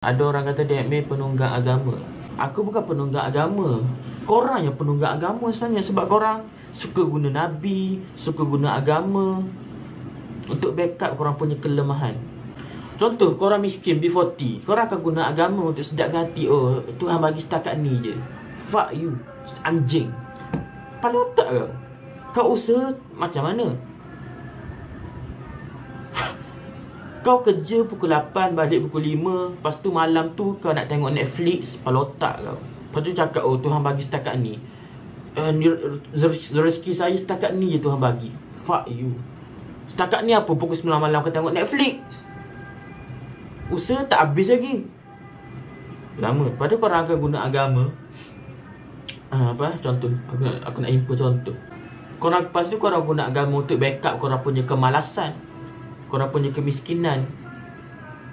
Ada orang kata Dekme penunggang agama. Aku bukan penunggang agama. Korang yang penunggang agama sebenarnya. Sebab korang suka guna Nabi, suka guna agama untuk backup korang punya kelemahan. Contoh, korang miskin B40, korang akan guna agama untuk sedapkan hati. Oh, Tuhan bagi setakat ni je. Fuck you, anjing. Kepala otak kau. Kau usaha macam mana? Kau kerja pukul 8, balik pukul 5. Lepas tu malam tu kau nak tengok Netflix. Kepala otak kau. Lepas tu cakap, oh Tuhan bagi setakat ni. Rezeki saya setakat ni je Tuhan bagi. Fuck you. Setakat ni apa? Pukul 9 malam kau tengok Netflix. Usaha tak habis lagi. Lama. Lepas tu korang akan guna agama. Contoh. Aku nak input contoh. Lepas tu korang guna agama untuk backup korang punya kemalasan, korang punya kemiskinan.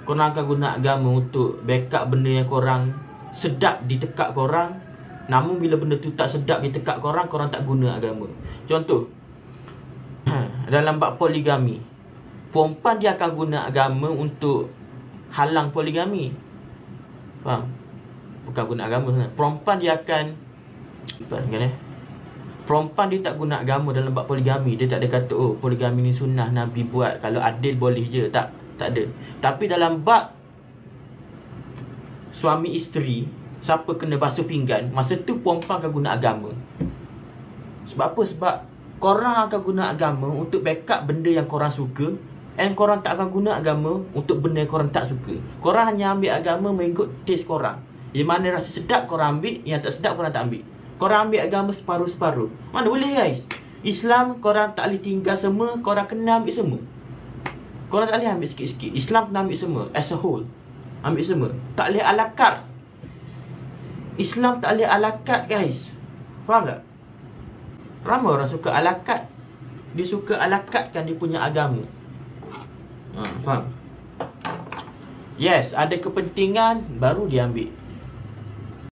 Korang akan guna agama untuk backup benda yang korang sedap di tekak korang. Namun bila benda tu tak sedap di tekak korang, korang tak guna agama. Contoh, dalam bab poligami, perempuan dia akan guna agama untuk halang poligami. Faham? Bukan guna agama sebenarnya. Perempuan dia akan perempuan dia tak guna agama dalam bab poligami. Dia tak ada kata, oh poligami ni sunnah Nabi buat, kalau adil boleh je. Tak ada. Tapi dalam bab suami isteri, siapa kena basuh pinggan, masa tu perempuan akan guna agama. Sebab apa? Sebab korang akan guna agama untuk backup benda yang korang suka, and korang tak akan guna agama untuk benda yang korang tak suka. Korang hanya ambil agama mengikut taste korang. Yang mana rasa sedap korang ambil, yang tak sedap korang tak ambil. Korang ambil agama separuh-separuh. Mana boleh guys? Islam korang tak boleh tinggal semua, korang kena ambil semua. Korang tak boleh ambil sikit-sikit. Islam kena ambil semua as a whole. Ambil semua. Tak boleh ala carte. Islam tak boleh ala carte guys. Faham tak? Ramai orang suka ala carte. Dia suka ala carte kan dia punya agama. Faham? Yes, ada kepentingan baru dia ambil.